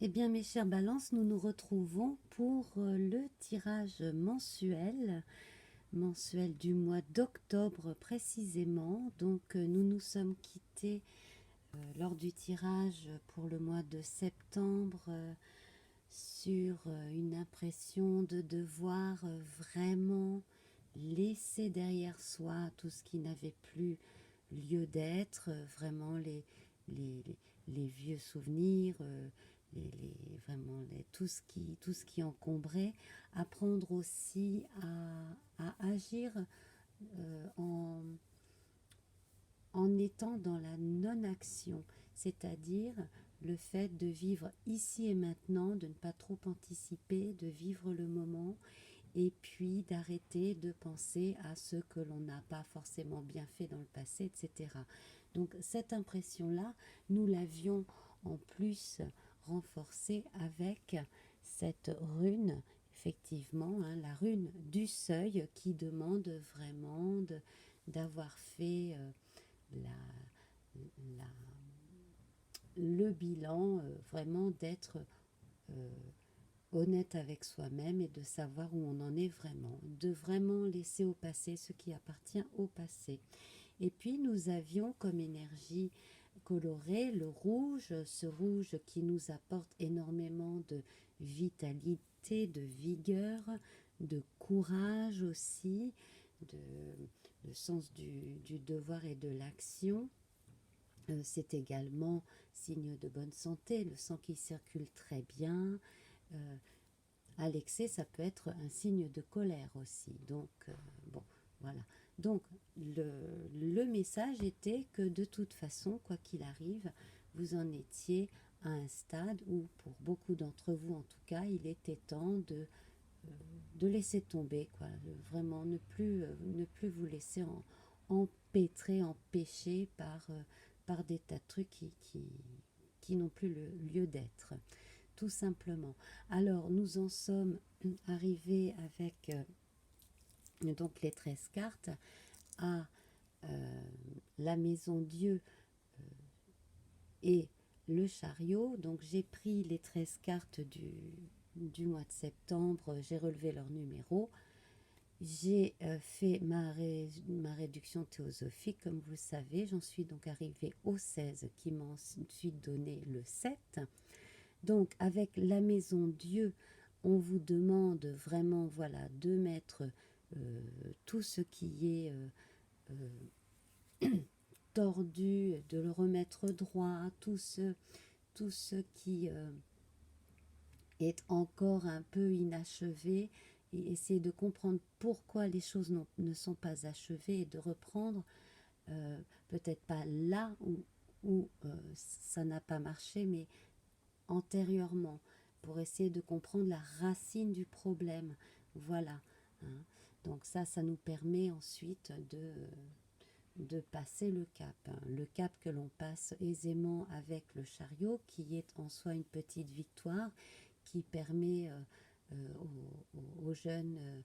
Eh bien, mes chères balances, nous nous retrouvons pour le tirage mensuel du mois d'octobre précisément. Donc, nous nous sommes quittés lors du tirage pour le mois de septembre sur une impression de devoir vraiment laisser derrière soi tout ce qui n'avait plus lieu d'être, vraiment les, les vieux souvenirs, vraiment tout ce qui encombrait, apprendre aussi à agir en étant dans la non-action, c'est-à-dire le fait de vivre ici et maintenant, de ne pas trop anticiper, de vivre le moment et puis d'arrêter de penser à ce que l'on n'a pas forcément bien fait dans le passé, etc. Donc cette impression-là, nous l'avions en plus renforcée avec cette rune, effectivement, hein, la rune du seuil qui demande vraiment d'avoir fait la, le bilan, vraiment d'être euh, honnête avec soi-même et de savoir où on en est vraiment, de vraiment laisser au passé ce qui appartient au passé. Et puis nous avions comme énergie colorée le rouge, ce rouge qui nous apporte énormément de vitalité, de vigueur, de courage aussi, de, le sens du devoir et de l'action. C'est également signe de bonne santé, le sang qui circule très bien. Euh, à l'excès, ça peut être un signe de colère aussi. Donc, bon, voilà. Donc, le message était que de toute façon, quoi qu'il arrive, vous en étiez à un stade où, pour beaucoup d'entre vous en tout cas, il était temps de laisser tomber, quoi. Vraiment, ne plus vous laisser empêtrer, empêcher par des tas de trucs qui n'ont plus le lieu d'être, tout simplement. Alors, nous en sommes arrivés avec donc les 13 cartes à la maison Dieu et le chariot. Donc, j'ai pris les 13 cartes du mois de septembre, j'ai relevé leur numéro. J'ai fait ma réduction théosophique, comme vous le savez. J'en suis donc arrivée au 16 qui m'a ensuite donné le 7. Donc, avec la maison Dieu, on vous demande vraiment, voilà, de mettre tout ce qui est tordu, de le remettre droit, tout ce qui est encore un peu inachevé, et essayer de comprendre pourquoi les choses ne sont pas achevées et de reprendre, peut-être pas là où ça n'a pas marché, mais antérieurement, pour essayer de comprendre la racine du problème. Voilà. Hein. Donc ça nous permet ensuite de passer le cap. Hein. Le cap que l'on passe aisément avec le chariot, qui est en soi une petite victoire, qui permet aux jeunes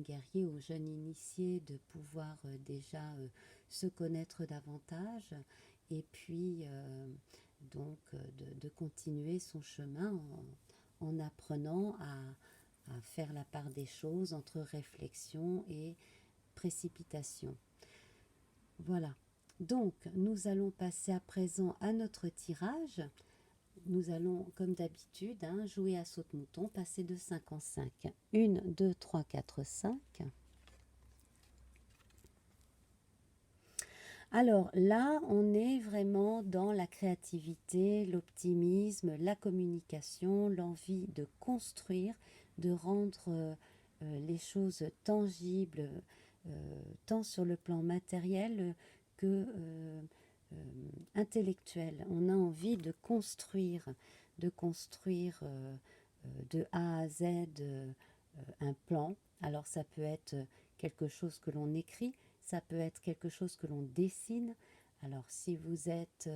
guerriers, aux jeunes initiés de pouvoir déjà se connaître davantage et puis donc de continuer son chemin en apprenant à faire la part des choses entre réflexion et précipitation. Voilà. Donc, nous allons passer à présent à notre tirage. Nous allons, comme d'habitude, hein, jouer à saute-mouton, passer de 5 en 5. 1, 2, 3, 4, 5. Alors là, on est vraiment dans la créativité, l'optimisme, la communication, l'envie de construire, de rendre les choses tangibles, tant sur le plan matériel que intellectuel. On a envie de construire de A à Z un plan. Alors ça peut être quelque chose que l'on écrit, ça peut être quelque chose que l'on dessine. Alors si vous êtes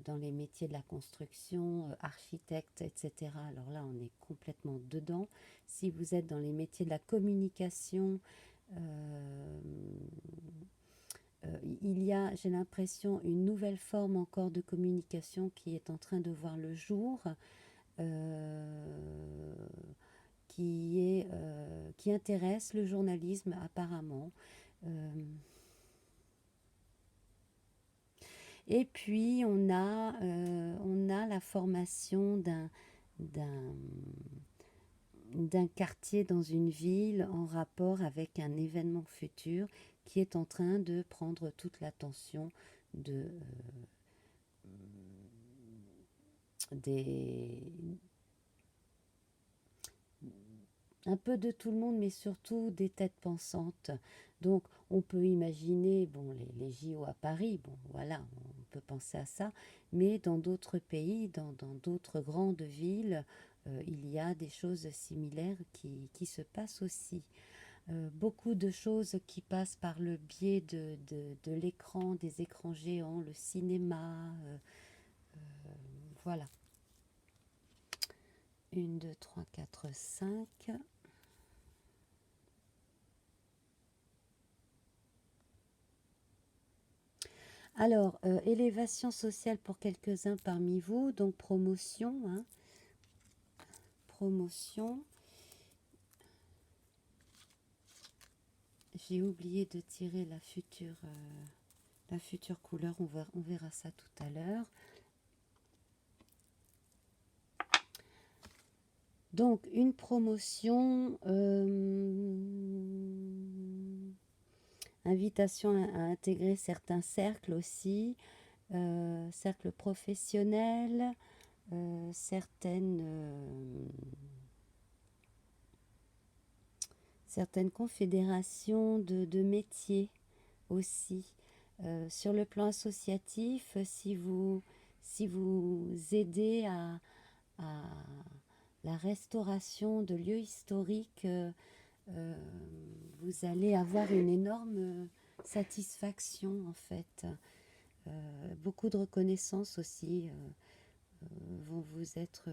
dans les métiers de la construction, architecte, etc., alors là on est complètement dedans. Si vous êtes dans les métiers de la communication, il y a, j'ai l'impression, une nouvelle forme encore de communication qui est en train de voir le jour, euh, qui intéresse le journalisme apparemment. Euh, et puis on a la formation d'un d'un quartier dans une ville en rapport avec un événement futur qui est en train de prendre toute l'attention de, des, un peu de tout le monde, mais surtout des têtes pensantes. Donc, on peut imaginer, bon, les JO à Paris, bon, voilà, on peut penser à ça, mais dans d'autres pays, dans d'autres grandes villes, il y a des choses similaires qui se passent aussi. Beaucoup de choses qui passent par le biais de l'écran, des écrans géants, le cinéma, voilà. 1, 2, 3, 4, 5. Alors, élévation sociale pour quelques-uns parmi vous, donc promotion, hein, promotion. J'ai oublié de tirer la future couleur, on verra ça tout à l'heure. Donc, une promotion, invitation à intégrer certains cercles aussi, cercles professionnels, certaines confédérations de métiers aussi. Sur le plan associatif, si vous aidez à la restauration de lieux historiques, vous allez avoir une énorme satisfaction en fait. Beaucoup de reconnaissance aussi vont vous être,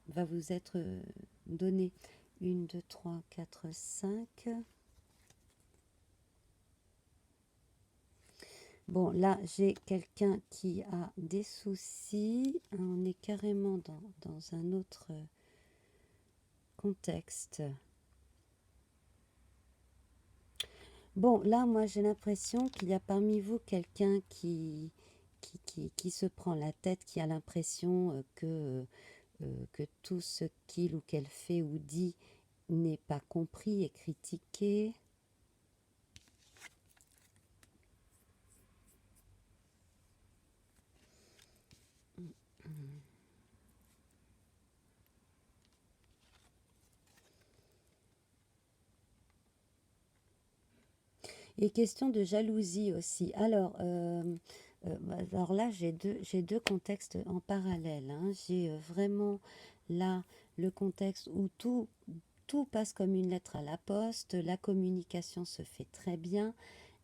va vous être donnée. 1, 2, 3, 4, 5. Bon, là, j'ai quelqu'un qui a des soucis. On est carrément dans un autre contexte. Bon, là, moi, j'ai l'impression qu'il y a parmi vous quelqu'un qui se prend la tête, qui a l'impression que tout ce qu'il ou qu'elle fait ou dit n'est pas compris et critiqué. Et question de jalousie aussi. Alors là, j'ai deux contextes en parallèle, hein. J'ai vraiment là le contexte où tout passe comme une lettre à la poste, la communication se fait très bien,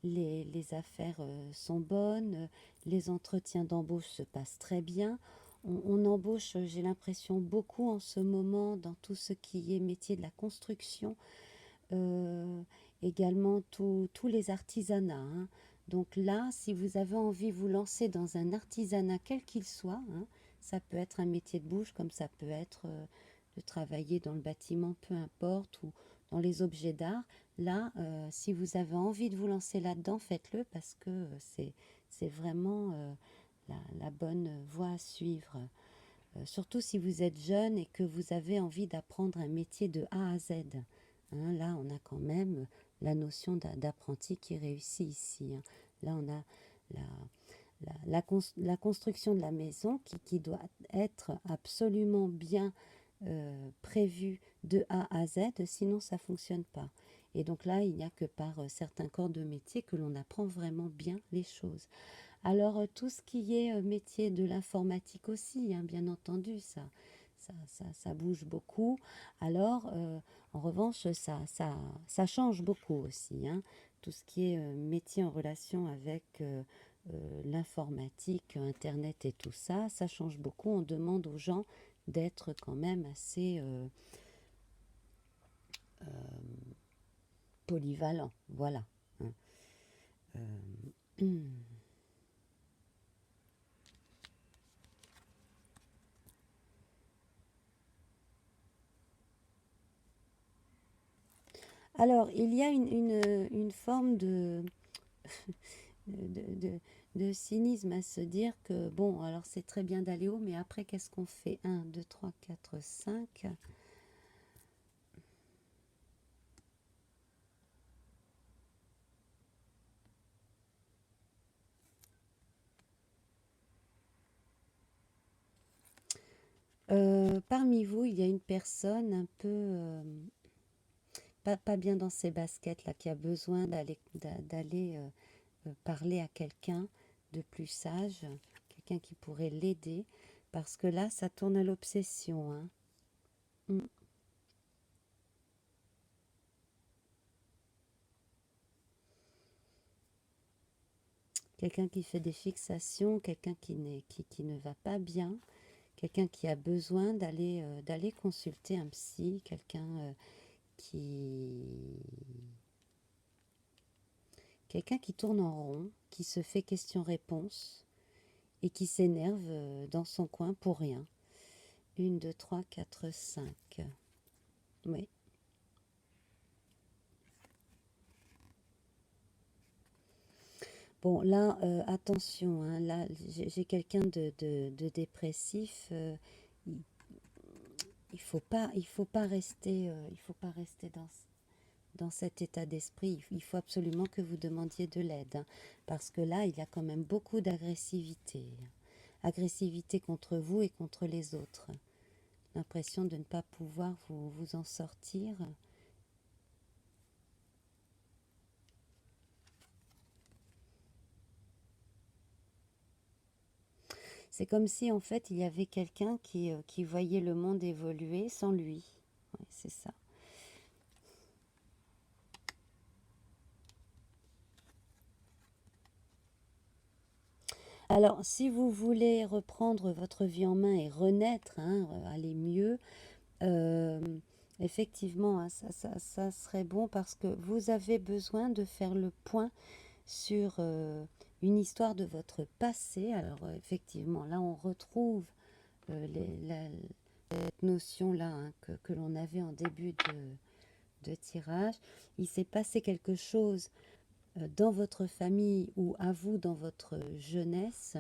les affaires sont bonnes, les entretiens d'embauche se passent très bien. On embauche, j'ai l'impression, beaucoup en ce moment dans tout ce qui est métier de la construction, euh, également tous les artisanats, hein. Donc là, si vous avez envie de vous lancer dans un artisanat quel qu'il soit, hein, ça peut être un métier de bouche comme ça peut être de travailler dans le bâtiment, peu importe, ou dans les objets d'art. Là, si vous avez envie de vous lancer là-dedans, faites-le parce que c'est vraiment la bonne voie à suivre. Surtout si vous êtes jeune et que vous avez envie d'apprendre un métier de A à Z. Hein, là, on a quand même la notion d'apprenti qui réussit ici, hein. Là, on a la construction de la maison qui doit être absolument bien prévue de A à Z, sinon ça ne fonctionne pas. Et donc là, il n'y a que par certains corps de métier que l'on apprend vraiment bien les choses. Alors, tout ce qui est métier de l'informatique aussi, hein, bien entendu, ça bouge beaucoup. Alors, en revanche, ça change beaucoup aussi, hein. Tout ce qui est métier en relation avec l'informatique, Internet et tout ça, ça change beaucoup. On demande aux gens d'être quand même assez polyvalents. Voilà, hein. Euh, Alors, il y a une forme de, de- de cynisme à se dire que, bon, alors c'est très bien d'aller haut, mais après, qu'est-ce qu'on fait? Un, 2, 3, 4, 5. Parmi vous, il y a une personne un peu pas bien dans ses baskets, là, qui a besoin d'aller parler à quelqu'un de plus sage, quelqu'un qui pourrait l'aider, parce que là, ça tourne à l'obsession, hein. Mm. Quelqu'un qui fait des fixations, quelqu'un qui ne va pas bien, quelqu'un qui a besoin d'aller consulter un psy, qui quelqu'un qui tourne en rond, qui se fait question-réponse et qui s'énerve dans son coin pour rien. Une, 2, 3, 4, 5. Oui. Bon, là, attention, hein, là, j'ai quelqu'un de dépressif. Il, il faut pas rester, il faut pas rester dans cet état d'esprit. Il faut absolument que vous demandiez de l'aide, hein, parce que là, il y a quand même beaucoup d'agressivité. Agressivité contre vous et contre les autres. L'impression de ne pas pouvoir vous en sortir. C'est comme si en fait il y avait quelqu'un qui voyait le monde évoluer sans lui. Ouais, c'est ça. Alors, si vous voulez reprendre votre vie en main et renaître, hein, aller mieux, euh, effectivement, hein, ça serait bon parce que vous avez besoin de faire le point sur une histoire de votre passé. Alors, effectivement, là, on retrouve cette notion-là, hein, que l'on avait en début de tirage. Il s'est passé quelque chose dans votre famille ou à vous dans votre jeunesse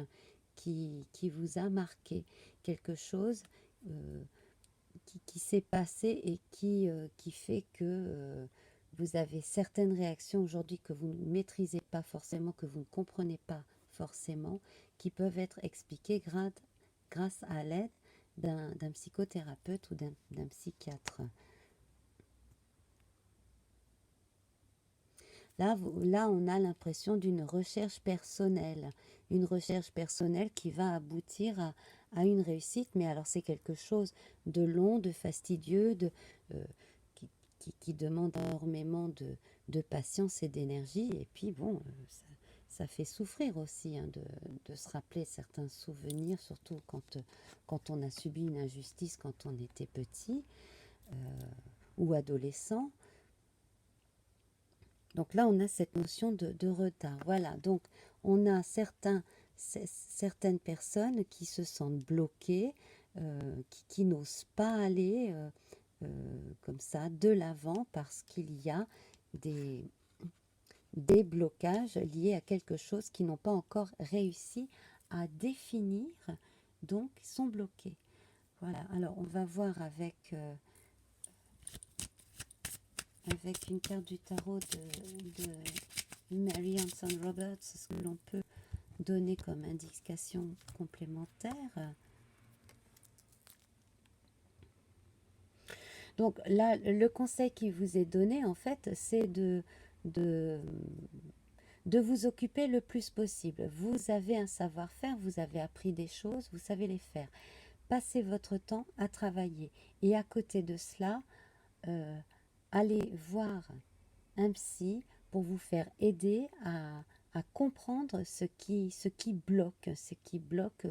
qui vous a marqué, quelque chose euh, qui s'est passé et qui fait que vous avez certaines réactions aujourd'hui que vous ne maîtrisez pas forcément, que vous ne comprenez pas forcément, qui peuvent être expliquées grâce à l'aide d'un psychothérapeute ou d'un psychiatre. Là, on a l'impression d'une une recherche personnelle qui va aboutir à une réussite, mais alors c'est quelque chose de long, de fastidieux, euh, qui, qui demande énormément de patience et d'énergie, et puis bon, ça fait souffrir aussi, hein, de se rappeler certains souvenirs, surtout quand on a subi une injustice quand on était petit ou adolescent. Donc là, on a cette notion de retard. Voilà, donc on a certaines personnes qui se sentent bloquées, qui n'osent pas aller comme ça de l'avant parce qu'il y a des, des blocages liés à quelque chose qui n'ont pas encore réussi à définir, donc sont bloqués. Voilà, alors on va voir avec une carte du tarot de Mary Hanson Roberts, ce que l'on peut donner comme indication complémentaire. Donc là, le conseil qui vous est donné, en fait, c'est de, de vous occuper le plus possible. Vous avez un savoir-faire, vous avez appris des choses, vous savez les faire. Passez votre temps à travailler. Et à côté de cela, euh, allez voir un psy pour vous faire aider à comprendre ce qui bloque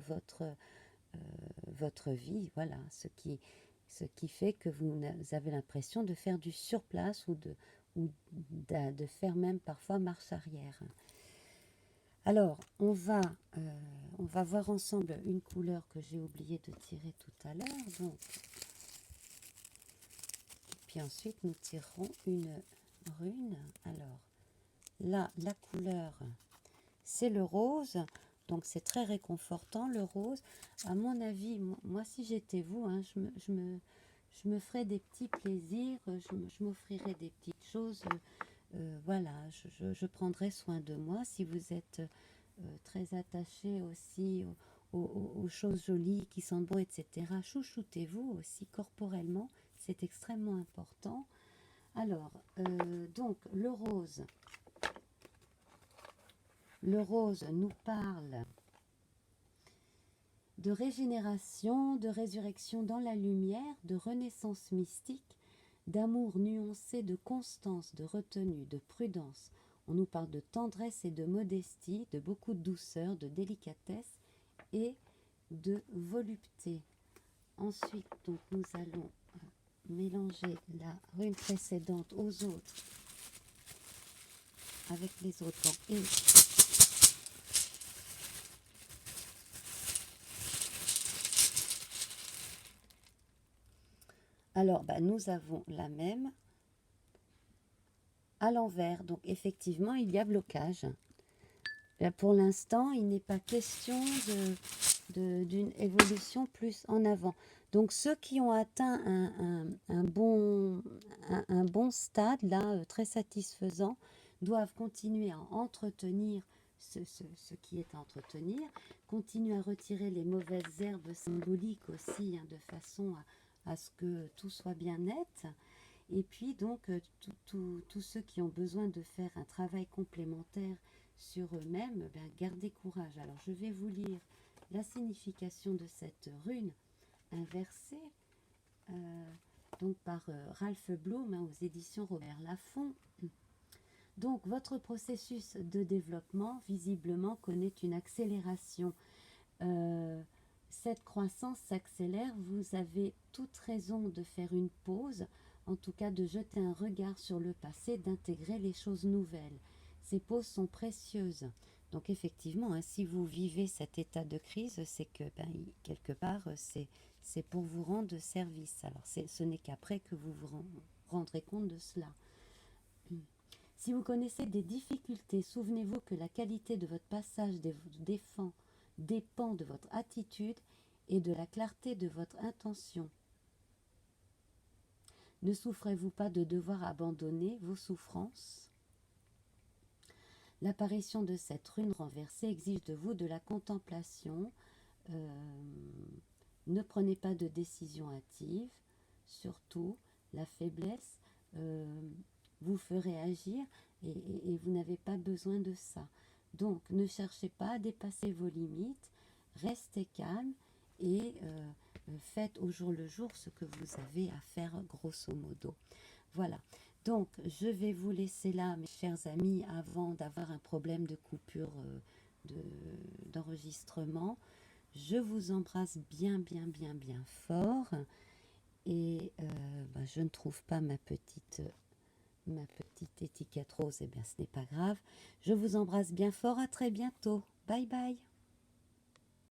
votre vie, voilà, ce qui fait que vous avez l'impression de faire du surplace ou de faire même parfois marche arrière. Alors, on va voir ensemble une couleur que j'ai oublié de tirer tout à l'heure. Donc, puis ensuite, nous tirerons une rune. Alors, là, la couleur, c'est le rose. Donc, c'est très réconfortant, le rose. À mon avis, moi, si j'étais vous, hein, je me ferais des petits plaisirs, je m'offrirais des petites choses. Voilà, je prendrai soin de moi. Si vous êtes très attaché aussi aux choses jolies qui sentent bon, etc., chouchoutez-vous aussi corporellement. C'est extrêmement important. Alors, donc, le rose nous parle de régénération, de résurrection dans la lumière, de renaissance mystique, d'amour nuancé, de constance, de retenue, de prudence. On nous parle de tendresse et de modestie, de beaucoup de douceur, de délicatesse et de volupté. Ensuite, donc, nous allons mélanger la rune précédente aux autres avec les autres. Et alors, nous avons la même à l'envers. Donc, effectivement, il y a blocage. Là, pour l'instant, il n'est pas question d'une évolution plus en avant. Donc, ceux qui ont atteint un bon stade, là, très satisfaisant, doivent continuer à entretenir ce qui est à entretenir, continuer à retirer les mauvaises herbes symboliques aussi, hein, de façon à ce que tout soit bien net. Et puis donc, tous ceux qui ont besoin de faire un travail complémentaire sur eux-mêmes, gardez courage. Alors, je vais vous lire la signification de cette rune inversée, donc par Ralph Bloom, hein, aux éditions Robert Laffont. Donc, votre processus de développement, visiblement, connaît une accélération. Cette croissance s'accélère, vous avez toute raison de faire une pause, en tout cas de jeter un regard sur le passé, d'intégrer les choses nouvelles. Ces pauses sont précieuses. Donc effectivement, hein, si vous vivez cet état de crise, c'est que quelque part, c'est pour vous rendre service. Alors ce n'est qu'après que vous vous rendrez compte de cela. Si vous connaissez des difficultés, souvenez-vous que la qualité de votre passage dépend de votre attitude et de la clarté de votre intention. Ne souffrez-vous pas de devoir abandonner vos souffrances? L'apparition de cette rune renversée exige de vous de la contemplation. Ne prenez pas de décision hâtive. Surtout, la faiblesse vous ferait agir et vous n'avez pas besoin de ça. Donc, ne cherchez pas à dépasser vos limites. Restez calme et faites au jour le jour ce que vous avez à faire grosso modo. Voilà. Donc, je vais vous laisser là, mes chers amis, avant d'avoir un problème de coupure d'enregistrement. Je vous embrasse bien, bien, bien, bien fort. Et je ne trouve pas ma petite étiquette rose. Eh bien, ce n'est pas grave. Je vous embrasse bien fort. À très bientôt. Bye, bye.